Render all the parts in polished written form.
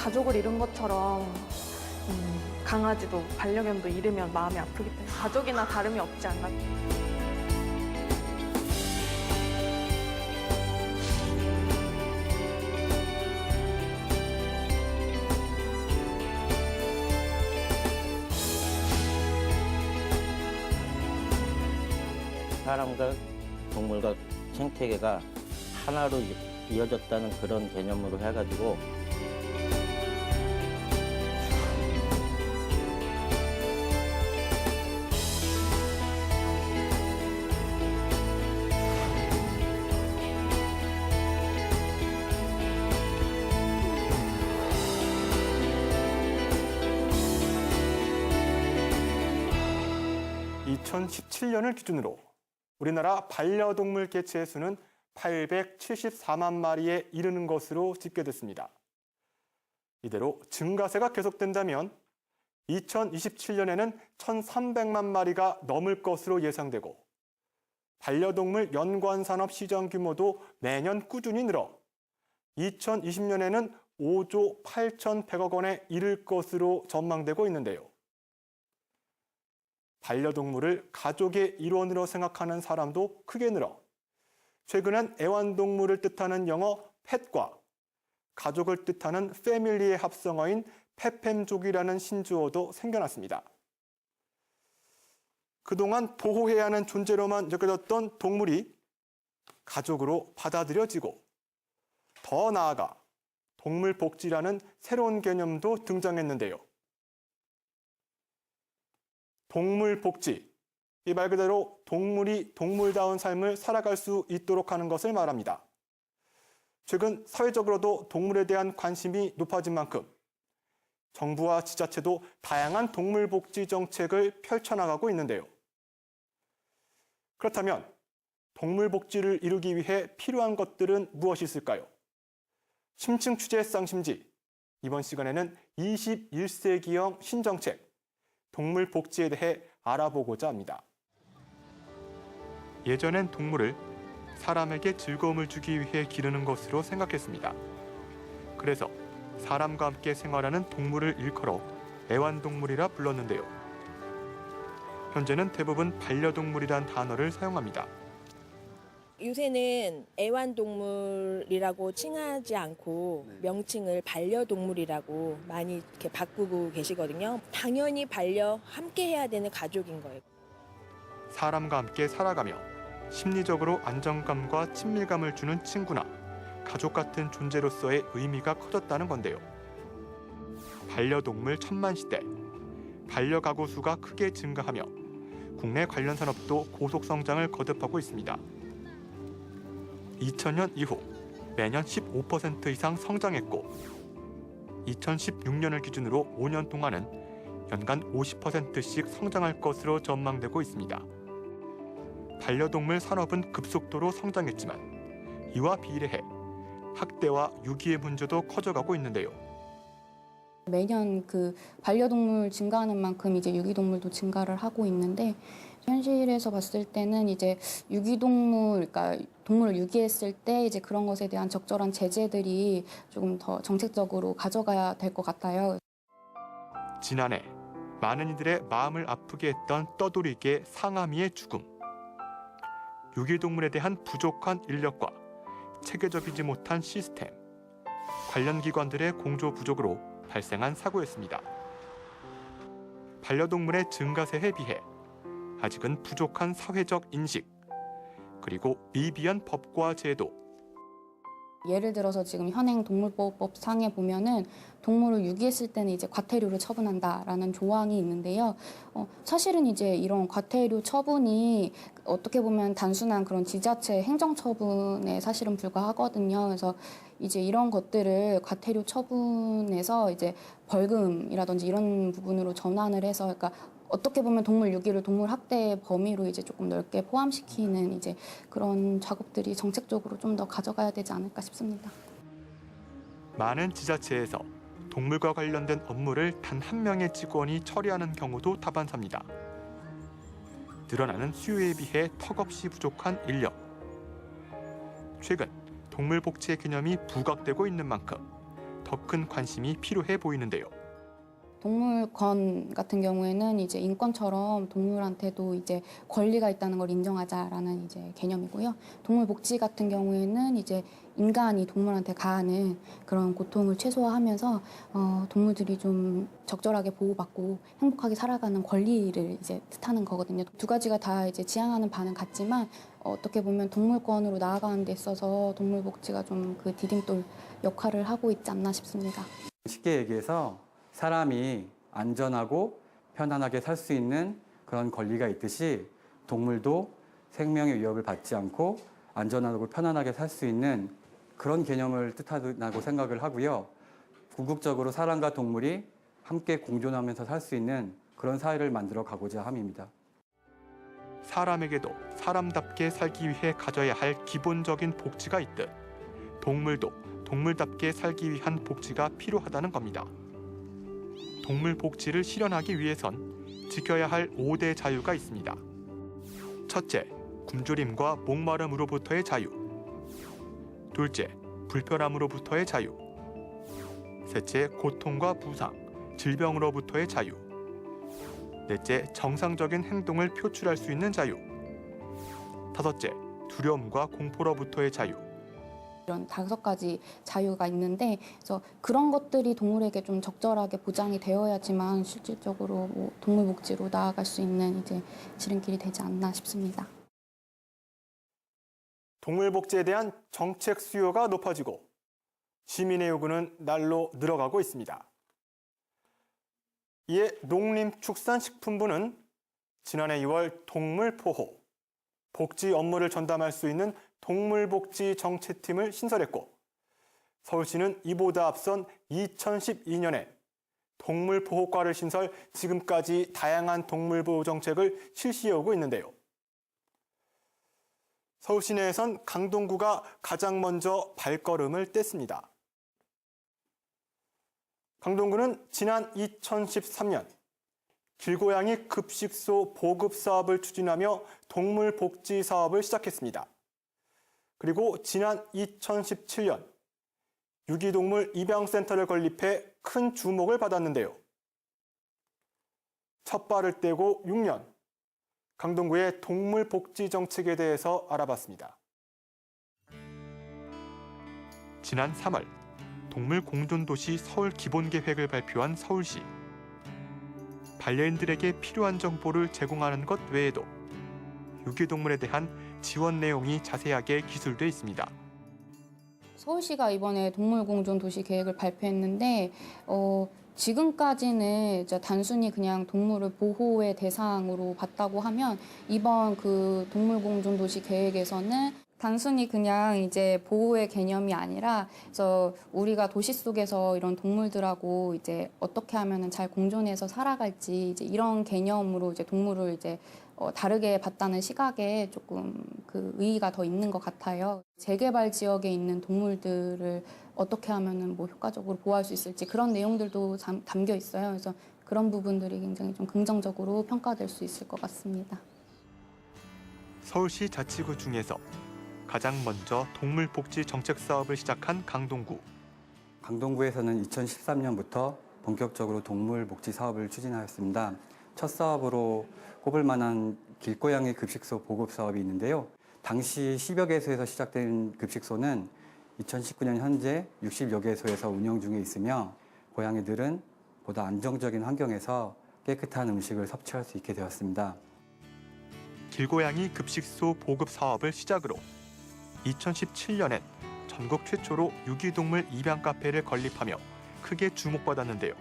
가족을 잃은 것처럼 강아지도 반려견도 잃으면 마음이 아프기 때문에 가족이나 다름이 없지 않나. 사람과 동물과 생태계가 하나로 이어졌다는 그런 개념으로 해가지고 (2017년을) 기준으로 우리나라 반려동물 개체의 수는 874만 마리에 이르는 것으로 집계됐습니다. 이대로 증가세가 계속된다면 2027년에는 1,300만 마리가 넘을 것으로 예상되고 반려동물 연관산업 시장 규모도 매년 꾸준히 늘어 2020년에는 5조 8,100억 원에 이를 것으로 전망되고 있는데요. 반려동물을 가족의 일원으로 생각하는 사람도 크게 늘어 최근엔 애완동물을 뜻하는 영어 팻과 가족을 뜻하는 패밀리의 합성어인 페팸족이라는 신조어도 생겨났습니다. 그동안 보호해야 하는 존재로만 여겨졌던 동물이 가족으로 받아들여지고 더 나아가 동물복지라는 새로운 개념도 등장했는데요. 동물복지, 이 말 그대로 동물이 동물다운 삶을 살아갈 수 있도록 하는 것을 말합니다. 최근 사회적으로도 동물에 대한 관심이 높아진 만큼 정부와 지자체도 다양한 동물복지 정책을 펼쳐나가고 있는데요. 그렇다면 동물복지를 이루기 위해 필요한 것들은 무엇이 있을까요? 심층 취재 쌍심지, 이번 시간에는 21세기형 신정책, 동물 복지에 대해 알아보고자 합니다. 예전엔 동물을 사람에게 즐거움을 주기 위해 기르는 것으로 생각했습니다. 그래서 사람과 함께 생활하는 동물을 일컬어 애완동물이라 불렀는데요. 현재는 대부분 반려동물이란 단어를 사용합니다. 요새는 애완동물이라고 칭하지 않고 명칭을 반려동물이라고 많이 이렇게 바꾸고 계시거든요. 당연히 함께 해야 되는 가족인 거예요. 사람과 함께 살아가며 심리적으로 안정감과 친밀감을 주는 친구나 가족 같은 존재로서의 의미가 커졌다는 건데요. 반려동물 천만 시대, 반려가구 수가 크게 증가하며 국내 관련 산업도 고속 성장을 거듭하고 있습니다. 2000년 이후 매년 15% 이상 성장했고 2016년을 기준으로 5년 동안은 연간 50%씩 성장할 것으로 전망되고 있습니다. 반려동물 산업은 급속도로 성장했지만 이와 비례해 학대와 유기의 문제도 커져가고 있는데요. 매년 그 반려동물 증가하는 만큼 이제 유기동물도 증가를 하고 있는데 현실에서 봤을 때는 이제 유기동물, 그러니까 동물을 유기했을 때 이제 그런 것에 대한 적절한 제재들이 조금 더 정책적으로 가져가야 될 것 같아요. 지난해 많은 이들의 마음을 아프게 했던 떠돌이개 상아미의 죽음. 유기동물에 대한 부족한 인력과 체계적이지 못한 시스템, 관련 기관들의 공조 부족으로 발생한 사고였습니다. 반려동물의 증가세에 비해 아직은 부족한 사회적 인식, 그리고 미비한 법과 제도. 예를 들어서 지금 현행 동물보호법상에 보면은 동물을 유기했을 때는 이제 과태료를 처분한다라는 조항이 있는데요. 사실은 이제 이런 과태료 처분이 어떻게 보면 단순한 그런 지자체 행정 처분에 사실은 불과하거든요. 그래서 이제 이런 것들을 과태료 처분에서 이제 벌금이라든지 이런 부분으로 전환을 해서, 그러니까 어떻게 보면 동물 유기를 동물 학대 범위로 이제 조금 넓게 포함시키는 이제 그런 작업들이 정책적으로 좀 더 가져가야 되지 않을까 싶습니다. 많은 지자체에서 동물과 관련된 업무를 단 한 명의 직원이 처리하는 경우도 다반사입니다. 늘어나는 수요에 비해 턱없이 부족한 인력. 최근 동물 복지의 개념이 부각되고 있는 만큼 더 큰 관심이 필요해 보이는데요. 동물권 같은 경우에는 이제 인권처럼 동물한테도 이제 권리가 있다는 걸 인정하자라는 이제 개념이고요. 동물 복지 같은 경우에는 이제 인간이 동물한테 가하는 그런 고통을 최소화하면서 동물들이 좀 적절하게 보호받고 행복하게 살아가는 권리를 이제 뜻하는 거거든요. 두 가지가 다 이제 지향하는 바는 같지만 어떻게 보면 동물권으로 나아가는 데 있어서 동물 복지가 좀 그 디딤돌 역할을 하고 있지 않나 싶습니다. 쉽게 얘기해서 사람이 안전하고 편안하게 살 수 있는 그런 권리가 있듯이 동물도 생명의 위협을 받지 않고 안전하고 편안하게 살 수 있는 그런 개념을 뜻한다고 생각을 하고요. 궁극적으로 사람과 동물이 함께 공존하면서 살 수 있는 그런 사회를 만들어 가고자 함입니다. 사람에게도 사람답게 살기 위해 가져야 할 기본적인 복지가 있듯 동물도 동물답게 살기 위한 복지가 필요하다는 겁니다. 동물 복지를 실현하기 위해선 지켜야 할 5대 자유가 있습니다. 첫째, 굶주림과 목마름으로부터의 자유. 둘째, 불편함으로부터의 자유. 셋째, 고통과 부상, 질병으로부터의 자유. 넷째, 정상적인 행동을 표출할 수 있는 자유. 다섯째, 두려움과 공포로부터의 자유. 이런 5가지 자유가 있는데 그래서 그런 것들이 동물에게 좀 적절하게 보장이 되어야지만 실질적으로 뭐 동물 복지로 나아갈 수 있는 이제 지름길이 되지 않나 싶습니다. 동물 복지에 대한 정책 수요가 높아지고 시민의 요구는 날로 늘어가고 있습니다. 이에 농림축산식품부는 지난해 2월 동물보호, 복지 업무를 전담할 수 있는 동물복지 정책팀을 신설했고 서울시는 이보다 앞선 2012년에 동물보호과를 신설, 지금까지 다양한 동물보호 정책을 실시해오고 있는데요. 서울시 내에선 강동구가 가장 먼저 발걸음을 뗐습니다. 강동구는 지난 2013년 길고양이 급식소 보급 사업을 추진하며 동물 복지 사업을 시작했습니다. 그리고 지난 2017년 유기동물 입양센터를 건립해 큰 주목을 받았는데요. 첫 발을 떼고 6년, 강동구의 동물 복지 정책에 대해서 알아봤습니다. 지난 3월 동물 공존도시 서울 기본계획을 발표한 서울시. 반려인들에게 필요한 정보를 제공하는 것 외에도 유기동물에 대한 지원 내용이 자세하게 기술돼 있습니다. 서울시가 이번에 동물공존도시 계획을 발표했는데 지금까지는 이제 단순히 그냥 동물을 보호의 대상으로 봤다고 하면 이번 그 동물공존도시 계획에서는 단순히 그냥 이제 보호의 개념이 아니라 그래서 우리가 도시 속에서 이런 동물들하고 이제 어떻게 하면은 잘 공존해서 살아갈지 이제 이런 개념으로 이제 동물을 이제 다르게 봤다는 시각에 조금 그 의의가 더 있는 것 같아요. 재개발 지역에 있는 동물들을 어떻게 하면은 뭐 효과적으로 보호할 수 있을지 그런 내용들도 담겨 있어요. 그래서 그런 부분들이 굉장히 좀 긍정적으로 평가될 수 있을 것 같습니다. 서울시 자치구 중에서 가장 먼저 동물복지 정책 사업을 시작한 강동구. 강동구에서는 2013년부터 본격적으로 동물복지 사업을 추진하였습니다. 첫 사업으로 꼽을 만한 길고양이 급식소 보급 사업이 있는데요. 당시 10여 개소에서 시작된 급식소는 2019년 현재 60여 개소에서 운영 중에 있으며 고양이들은 보다 안정적인 환경에서 깨끗한 음식을 섭취할 수 있게 되었습니다. 길고양이 급식소 보급 사업을 시작으로 2017년엔 전국 최초로 유기동물 입양 카페를 건립하며 크게 주목받았는데요.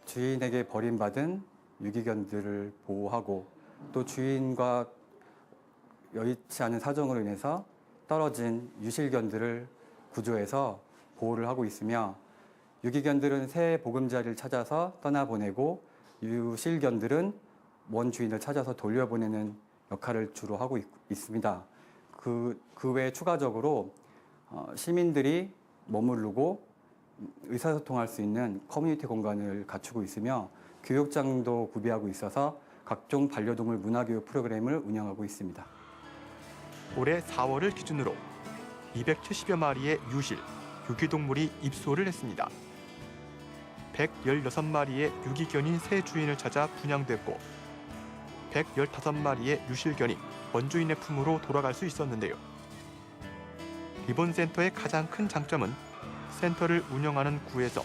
주인에게 버림받은 유기견들을 보호하고 또 주인과 여의치 않은 사정으로 인해서 떨어진 유실견들을 구조해서 보호를 하고 있으며 유기견들은 새 보금자리를 찾아서 떠나보내고 유실견들은 원 주인을 찾아서 돌려보내는 역할을 주로 하고 있습니다. 그 외에 추가적으로 시민들이 머무르고 의사소통할 수 있는 커뮤니티 공간을 갖추고 있으며 교육장도 구비하고 있어서 각종 반려동물 문화교육 프로그램을 운영하고 있습니다. 올해 4월을 기준으로 270여 마리의 유실, 유기동물이 입소를 했습니다. 116마리의 유기견이 새 주인을 찾아 분양됐고 115마리의 유실견이 원주인의 품으로 돌아갈 수 있었는데요. 리본센터의 가장 큰 장점은 센터를 운영하는 구에서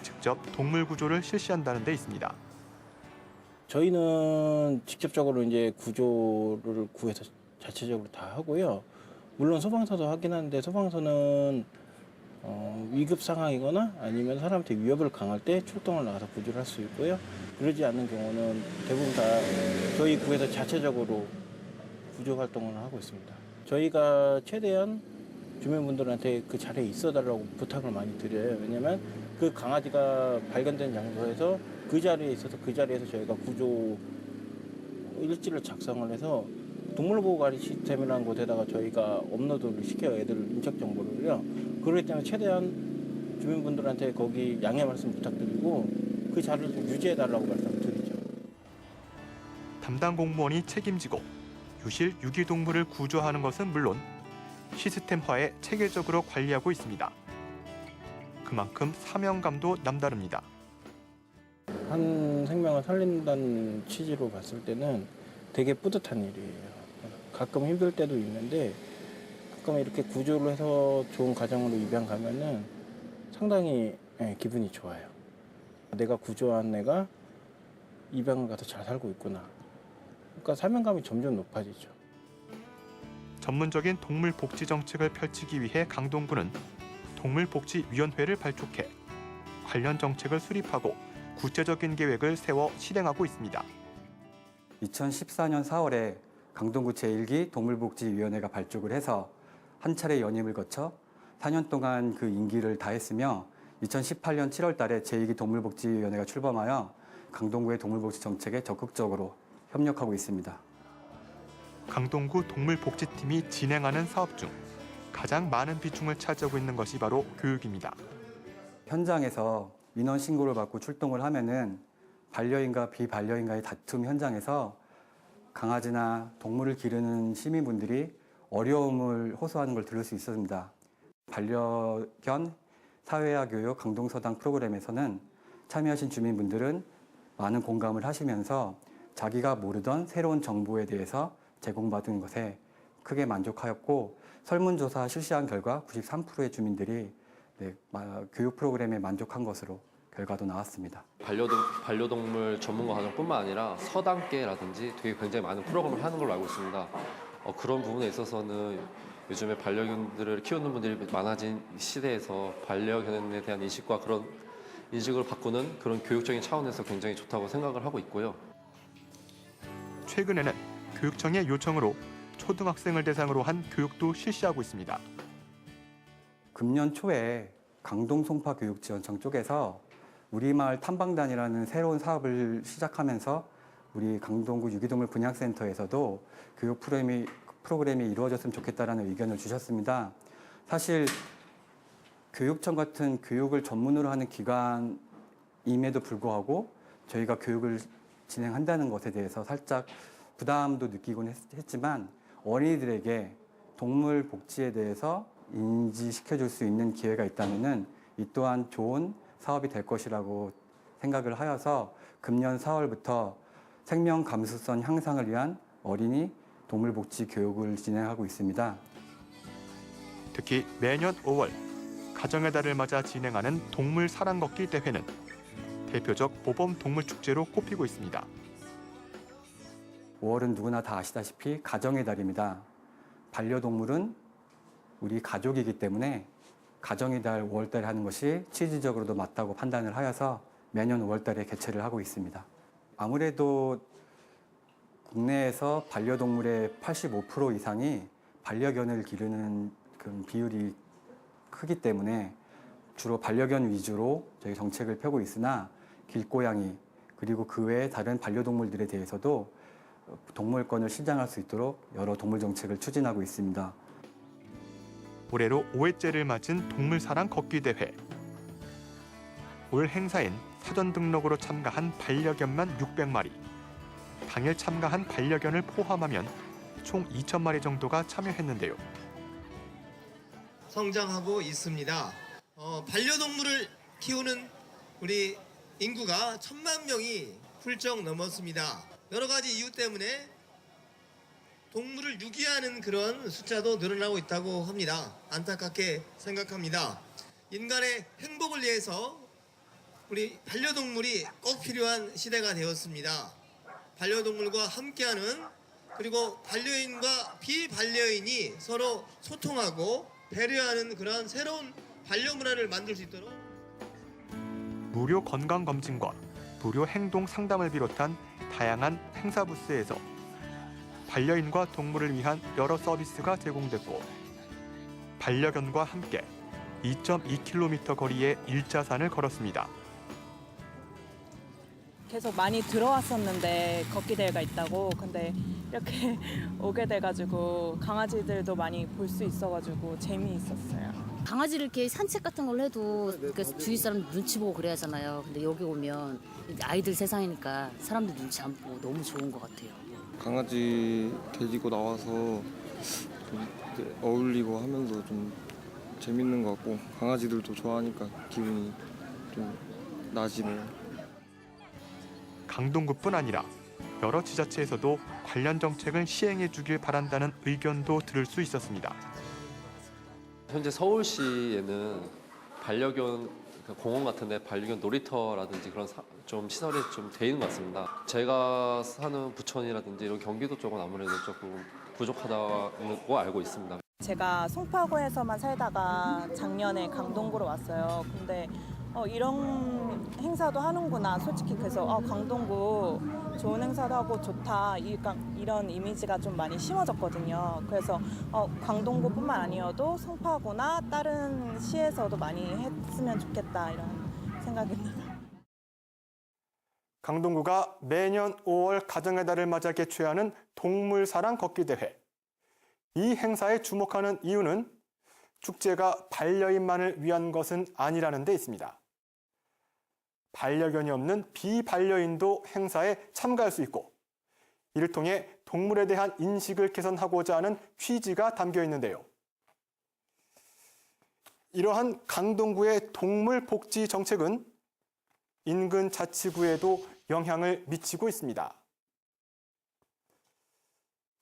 직접 동물 구조를 실시한다는 데 있습니다. 저희는 직접적으로 이제 구조를 구해서 자체적으로 다 하고요. 물론 소방서도 하긴 하는데 소방서는 위급 상황이거나 아니면 사람한테 위협을 강할 때 출동을 나가서 구조를 할 수 있고요. 그러지 않는 경우는 대부분 다 저희 구에서 자체적으로 구조 활동을 하고 있습니다. 저희가 최대한 주민분들한테 그 자리에 있어달라고 부탁을 많이 드려요. 왜냐하면 그 강아지가 발견된 장소에서 그 자리에 있어서 그 자리에서 저희가 구조 일지를 작성을 해서 동물보호관리 시스템이라는 곳에다가 저희가 업로드를 시켜요. 애들 인적 정보를요. 그렇기 때문에 최대한 주민분들한테 거기 양해 말씀 부탁드리고 그 자리를 좀 유지해달라고 말씀을 드리죠. 담당 공무원이 책임지고 유실 유기동물을 구조하는 것은 물론 시스템화에 체계적으로 관리하고 있습니다. 그만큼 사명감도 남다릅니다. 한 생명을 살린다는 취지로 봤을 때는 되게 뿌듯한 일이에요. 가끔 힘들 때도 있는데 가끔 이렇게 구조를 해서 좋은 가정으로 입양 가면은 상당히 기분이 좋아요. 내가 구조한 애가 입양을 가서 잘 살고 있구나. 그러니까 사명감이 점점 높아지죠. 전문적인 동물 복지 정책을 펼치기 위해 강동구는 동물복지위원회를 발족해 관련 정책을 수립하고 구체적인 계획을 세워 실행하고 있습니다. 2014년 4월에 강동구 제1기 동물복지위원회가 발족을 해서 한 차례 연임을 거쳐 4년 동안 그 임기를 다했으며 2018년 7월 달에 제2기 동물복지위원회가 출범하여 강동구의 동물복지 정책에 적극적으로 협력하고 있습니다. 강동구 동물복지팀이 진행하는 사업 중 가장 많은 비중을 차지하고 있는 것이 바로 교육입니다. 현장에서 민원 신고를 받고 출동을 하면은 반려인과 비반려인과의 다툼 현장에서 강아지나 동물을 기르는 시민분들이 어려움을 호소하는 걸 들을 수 있었습니다. 반려견 사회화 교육 강동서당 프로그램에서는 참여하신 주민분들은 많은 공감을 하시면서 자기가 모르던 새로운 정보에 대해서 제공받은 것에 크게 만족하였고 설문조사 실시한 결과 93%의 주민들이 교육 프로그램에 만족한 것으로 결과도 나왔습니다. 반려동물 전문가 과정뿐만 아니라 서당계라든지 되게 굉장히 많은 프로그램을 하는 걸로 알고 있습니다. 그런 부분에 있어서는 요즘에 반려견들을 키우는 분들이 많아진 시대에서 반려견에 대한 인식과 그런 인식을 바꾸는 그런 교육적인 차원에서 굉장히 좋다고 생각을 하고 있고요. 최근에는 교육청의 요청으로 초등학생을 대상으로 한 교육도 실시하고 있습니다. 금년 초에 강동 송파 교육지원청 쪽에서 우리마을 탐방단이라는 새로운 사업을 시작하면서 우리 강동구 유기동물 분양센터에서도 교육 프로그램이 이루어졌으면 좋겠다라는 의견을 주셨습니다. 사실 교육청 같은 교육을 전문으로 하는 기관임에도 불구하고 저희가 교육을 진행한다는 것에 대해서 살짝 부담도 느끼곤 했지만 어린이들에게 동물 복지에 대해서 인지시켜줄 수 있는 기회가 있다면 이 또한 좋은 사업이 될 것이라고 생각을 하여서 금년 4월부터 생명 감수성 향상을 위한 어린이 동물 복지 교육을 진행하고 있습니다. 특히 매년 5월 가정의 달을 맞아 진행하는 동물 사랑 걷기 대회는 대표적 모범 동물 축제로 꼽히고 있습니다. 5월은 누구나 다 아시다시피 가정의 달입니다. 반려동물은 우리 가족이기 때문에 가정의 달 5월 달에 하는 것이 취지적으로도 맞다고 판단을 하여서 매년 5월 달에 개최를 하고 있습니다. 아무래도 국내에서 반려동물의 85% 이상이 반려견을 기르는 그 비율이 크기 때문에 주로 반려견 위주로 저희 정책을 펴고 있으나 길고양이 그리고 그 외의 다른 반려동물들에 대해서도 동물권을 신장할 수 있도록 여러 동물 정책을 추진하고 있습니다. 올해로 5회째를 맞은 동물사랑 걷기 대회. 올 행사엔 사전 등록으로 참가한 반려견만 600마리, 당일 참가한 반려견을 포함하면 총 2,000마리 정도가 참여했는데요. 성장하고 있습니다. 반려동물을 키우는 우리 인구가 1,000만 명이 훌쩍 넘었습니다. 여러 가지 이유 때문에 동물을 유기하는 그런 숫자도 늘어나고 있다고 합니다. 안타깝게 생각합니다. 인간의 행복을 위해서 우리 반려동물이 꼭 필요한 시대가 되었습니다. 반려동물과 함께하는, 그리고 반려인과 비반려인이 서로 소통하고 배려하는 그런 새로운 반려 문화를 만들 수 있도록 무료 건강검진과 무료 행동 상담을 비롯한 다양한 행사 부스에서 반려인과 동물을 위한 여러 서비스가 제공됐고, 반려견과 함께 2.2km 거리의 일자산을 걸었습니다. 계속 많이 들어왔었는데 걷기 대회가 있다고. 근데 이렇게 오게 돼가지고 강아지들도 많이 볼 수 있어가지고 재미있었어요. 강아지를 이렇게 산책 같은 걸 해도 주위 사람 눈치 보고 그래야 하잖아요. 근데 여기 오면 아이들 세상이니까 사람들 눈치 안 보고 너무 좋은 것 같아요. 강아지 데리고 나와서 좀 어울리고 하면서 좀 재밌는 것 같고, 강아지들도 좋아하니까 기분이 좀 나아지네요. 강동구뿐 아니라 여러 지자체에서도 관련 정책을 시행해 주길 바란다는 의견도 들을 수 있었습니다. 현재 서울시에는 반려견 공원 같은데 반려견 놀이터라든지 그런 좀 시설이 좀 돼 있는 것 같습니다. 제가 사는 부천이라든지 이런 경기도 쪽은 아무래도 조금 부족하다고 알고 있습니다. 제가 송파구에서만 살다가 작년에 강동구로 왔어요. 근데 이런 행사도 하는구나. 솔직히 그래서 강동구 좋은 행사도 하고 좋다. 이런 이미지가 좀 많이 심어졌거든요. 그래서 강동구뿐만 아니어도 송파구나 다른 시에서도 많이 했으면 좋겠다 이런 생각입니다. 강동구가 매년 5월 가정의 달을 맞아 개최하는 동물사랑 걷기 대회. 이 행사에 주목하는 이유는 축제가 반려인만을 위한 것은 아니라는 데 있습니다. 반려견이 없는 비반려인도 행사에 참가할 수 있고, 이를 통해 동물에 대한 인식을 개선하고자 하는 취지가 담겨 있는데요. 이러한 강동구의 동물 복지 정책은 인근 자치구에도 영향을 미치고 있습니다.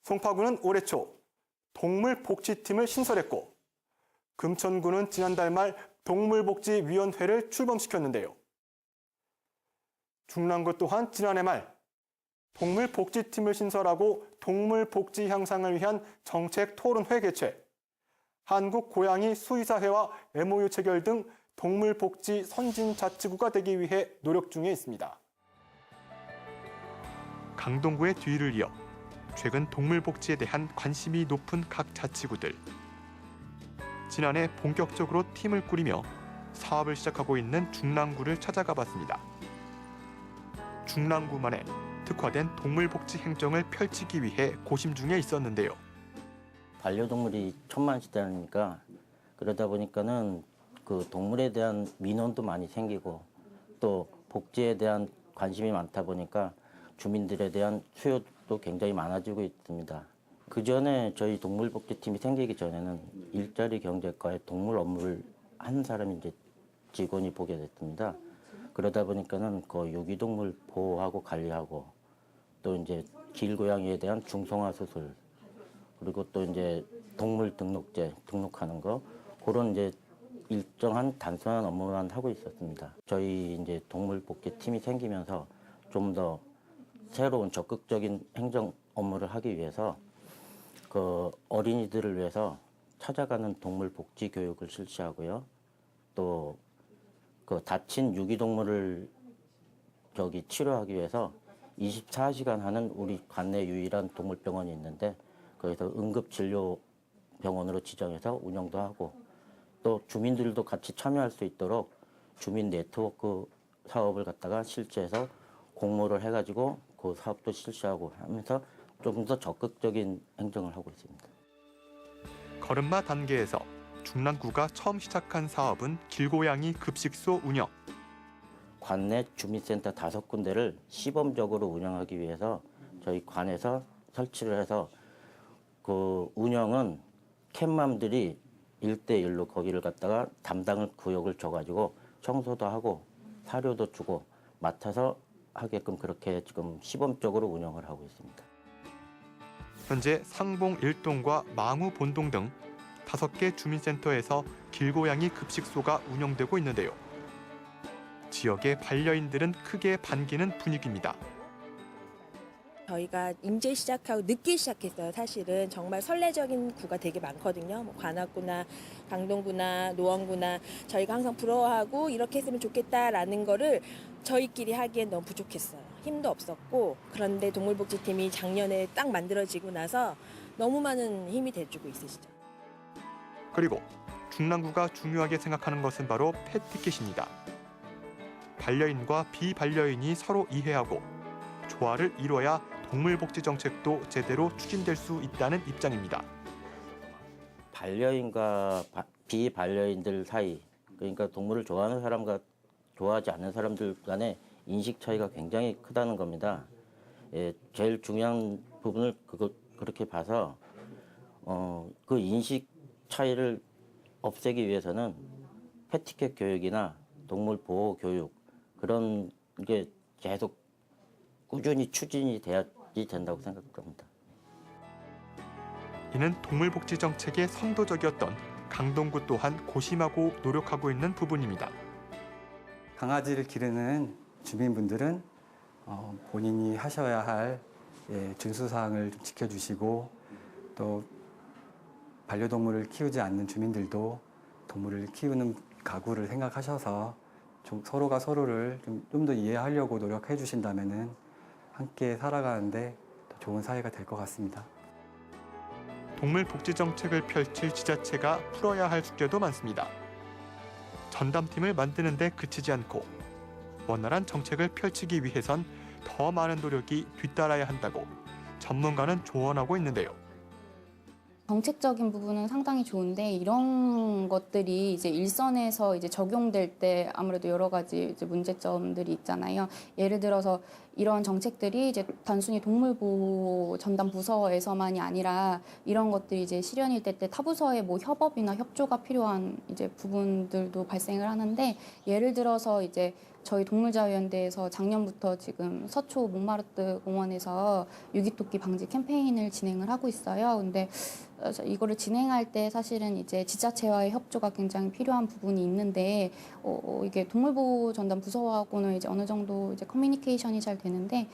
송파구는 올해 초 동물복지팀을 신설했고, 금천구는 지난달 말 동물복지위원회를 출범시켰는데요. 중랑구 또한 지난해 말 동물복지팀을 신설하고 동물복지 향상을 위한 정책 토론회 개최, 한국고양이 수의사회와 MOU 체결 등 동물복지 선진자치구가 되기 위해 노력 중에 있습니다. 강동구의 뒤를 이어 최근 동물복지에 대한 관심이 높은 각 자치구들. 지난해 본격적으로 팀을 꾸리며 사업을 시작하고 있는 중랑구를 찾아가 봤습니다. 중랑구만의 특화된 동물복지 행정을 펼치기 위해 고심 중에 있었는데요. 반려동물이 천만 시대니까 그러다 보니까는 그 동물에 대한 민원도 많이 생기고 또 복지에 대한 관심이 많다 보니까 주민들에 대한 수요도 굉장히 많아지고 있습니다. 그 전에 저희 동물복지팀이 생기기 전에는 일자리 경제과에 동물 업무를 한 사람이 이제 직원이 보게 됐습니다. 그러다 보니까는 그 유기동물 보호하고 관리하고 또 이제 길고양이에 대한 중성화 수술 그리고 또 이제 동물 등록제 등록하는 거 그런 이제 일정한 단순한 업무만 하고 있었습니다. 저희 이제 동물복지팀이 생기면서 좀 더 새로운 적극적인 행정 업무를 하기 위해서 그 어린이들을 위해서 찾아가는 동물 복지 교육을 실시하고요. 또 그 다친 유기동물을 치료하기 위해서 24시간 하는 우리 관내 유일한 동물병원이 있는데 거기서 응급진료병원으로 지정해서 운영도 하고 또 주민들도 같이 참여할 수 있도록 주민 네트워크 사업을 갖다가 실시해서 공모를 해가지고 그 사업도 실시하고 하면서 조금 더 적극적인 행정을 하고 있습니다. 걸음마 단계에서 중랑구가 처음 시작한 사업은 길고양이 급식소 운영. 관내 주민센터 5군데를 시범적으로 운영하기 위해서 저희 관에서 설치를 해서 그 운영은 캣맘들이 1대1로 거기를 갖다가 담당 구역을 줘가지고 청소도 하고 사료도 주고 맡아서 하게끔 그렇게 지금 시범적으로 운영을 하고 있습니다. 현재 상봉 1동과 망우 본동 등 5개 주민센터에서 길고양이 급식소가 운영되고 있는데요. 지역의 반려인들은 크게 반기는 분위기입니다. 저희가 임제 시작하고 늦게 시작했어요. 사실은 정말 선례적인 구가 되게 많거든요. 뭐 관악구나 강동구나 노원구나 저희가 항상 부러워하고 이렇게 했으면 좋겠다라는 거를 저희끼리 하기엔 너무 부족했어요. 힘도 없었고 그런데 동물복지팀이 작년에 딱 만들어지고 나서 너무 많은 힘이 돼주고 있으시죠. 그리고 중랑구가 중요하게 생각하는 것은 바로 펫티켓입니다. 반려인과 비반려인이 서로 이해하고 조화를 이뤄야 동물복지 정책도 제대로 추진될 수 있다는 입장입니다. 반려인과 비반려인들 사이, 그러니까 동물을 좋아하는 사람과 좋아하지 않는 사람들 간의 인식 차이가 굉장히 크다는 겁니다. 예, 제일 중요한 부분을 그렇게 봐서 그 인식 차이를 없애기 위해서는 패티켓 교육이나 동물 보호 교육 그런 게 계속 꾸준히 추진이 돼야지 된다고 생각합니다. 이는 동물복지 정책의 선도적이었던 강동구 또한 고심하고 노력하고 있는 부분입니다. 강아지를 기르는 주민분들은 본인이 하셔야 할 준수사항을 좀 지켜주시고 또 반려동물을 키우지 않는 주민들도 동물을 키우는 가구를 생각하셔서 좀 서로가 서로를 좀 더 이해하려고 노력해 주신다면은 함께 살아가는데 더 좋은 사회가 될 것 같습니다. 동물복지 정책을 펼칠 지자체가 풀어야 할 숙제도 많습니다. 전담팀을 만드는 데 그치지 않고 원활한 정책을 펼치기 위해선 더 많은 노력이 뒤따라야 한다고 전문가는 조언하고 있는데요. 정책적인 부분은 상당히 좋은데 이런 것들이 이제 일선에서 이제 적용될 때 아무래도 여러 가지 이제 문제점들이 있잖아요. 예를 들어서 이런 정책들이 이제 단순히 동물보호 전담 부서에서만이 아니라 이런 것들이 이제 실현이 될 때 타부서의 뭐 협업이나 협조가 필요한 이제 부분들도 발생을 하는데 예를 들어서 이제 저희 동물자유연대에서 작년부터 지금 서초 몽마르트 공원에서 유기토끼 방지 캠페인을 진행을 하고 있어요. 근데 이거를 진행할 때 사실은 이제 지자체와의 협조가 굉장히 필요한 부분이 있는데 이게 동물보호 전담 부서하고는 이제 어느 정도 이제 커뮤니케이션이 잘 되는데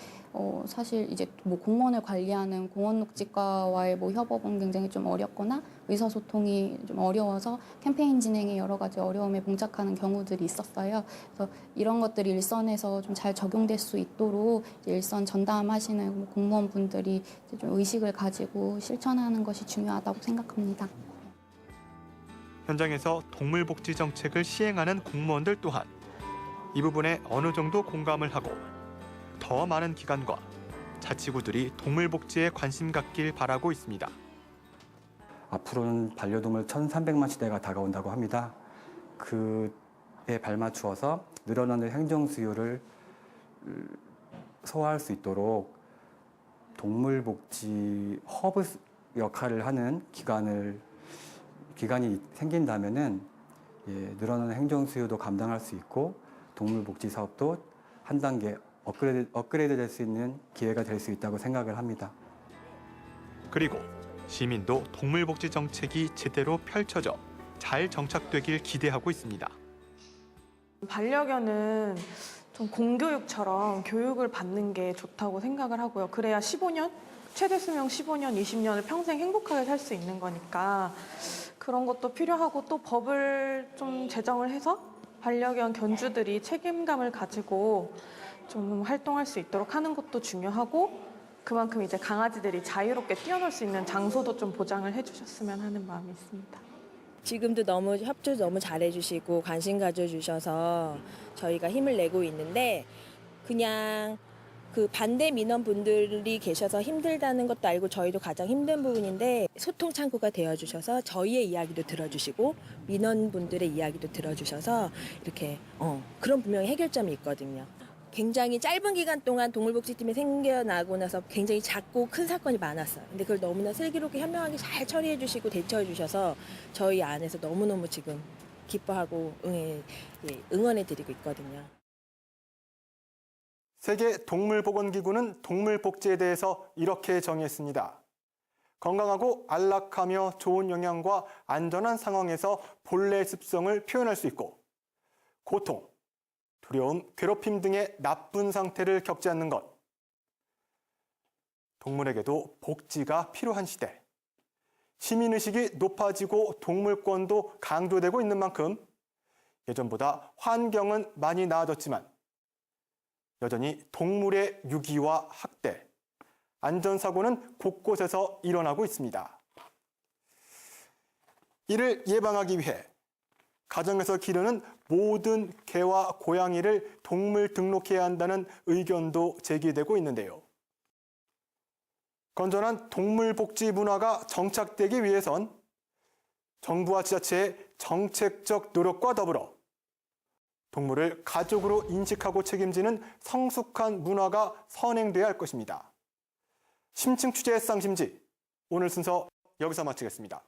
사실 이제 뭐 공원을 관리하는 공원녹지과와의 뭐 협업은 굉장히 좀 어렵거나 의사소통이 좀 어려워서 캠페인 진행에 여러 가지 어려움에 봉착하는 경우들이 있었어요. 그래서 이런 것들이 일선에서 좀 잘 적용될 수 있도록 이제 일선 전담하시는 공무원분들이 이제 좀 의식을 가지고 실천하는 것이 중요하다고 생각합니다. 현장에서 동물복지 정책을 시행하는 공무원들 또한 이 부분에 어느 정도 공감을 하고 더 많은 기관과 자치구들이 동물복지에 관심 갖길 바라고 있습니다. 앞으로는 반려동물 1,300만 시대가 다가온다고 합니다. 그에 발맞추어서 늘어나는 행정 수요를 소화할 수 있도록 동물복지 허브 역할을 하는 기관이 생긴다면은 늘어나는 행정 수요도 감당할 수 있고 동물복지 사업도 한 단계 업그레이드 될 수 있는 기회가 될 수 있다고 생각을 합니다. 그리고 시민도 동물복지 정책이 제대로 펼쳐져 잘 정착되길 기대하고 있습니다. 반려견은 좀 공교육처럼 교육을 받는 게 좋다고 생각을 하고요. 그래야 15년, 최대 수명 15년, 20년을 평생 행복하게 살 수 있는 거니까 그런 것도 필요하고 또 법을 좀 제정을 해서 반려견 견주들이 책임감을 가지고 좀 활동할 수 있도록 하는 것도 중요하고 그만큼 이제 강아지들이 자유롭게 뛰어놀 수 있는 장소도 좀 보장을 해주셨으면 하는 마음이 있습니다. 지금도 너무 협조 너무 잘해주시고 관심 가져주셔서 저희가 힘을 내고 있는데 그냥 그 반대 민원분들이 계셔서 힘들다는 것도 알고 저희도 가장 힘든 부분인데 소통 창구가 되어주셔서 저희의 이야기도 들어주시고 민원분들의 이야기도 들어주셔서 이렇게 그런 분명히 해결점이 있거든요. 굉장히 짧은 기간 동안 동물복지팀이 생겨나고 나서 굉장히 작고 큰 사건이 많았어요. 근데 그걸 너무나 슬기롭게 현명하게 잘 처리해 주시고 대처해 주셔서 저희 안에서 너무너무 지금 기뻐하고 응원해 드리고 있거든요. 세계 동물보건기구는 동물복지에 대해서 이렇게 정의했습니다. 건강하고 안락하며 좋은 영양과 안전한 상황에서 본래의 습성을 표현할 수 있고 고통, 두려움, 괴롭힘 등의 나쁜 상태를 겪지 않는 것. 동물에게도 복지가 필요한 시대. 시민의식이 높아지고 동물권도 강조되고 있는 만큼 예전보다 환경은 많이 나아졌지만 여전히 동물의 유기와 학대, 안전사고는 곳곳에서 일어나고 있습니다. 이를 예방하기 위해 가정에서 기르는 모든 개와 고양이를 동물 등록해야 한다는 의견도 제기되고 있는데요. 건전한 동물복지 문화가 정착되기 위해선 정부와 지자체의 정책적 노력과 더불어 동물을 가족으로 인식하고 책임지는 성숙한 문화가 선행돼야 할 것입니다. 심층 취재 쌍심지, 오늘 순서 여기서 마치겠습니다.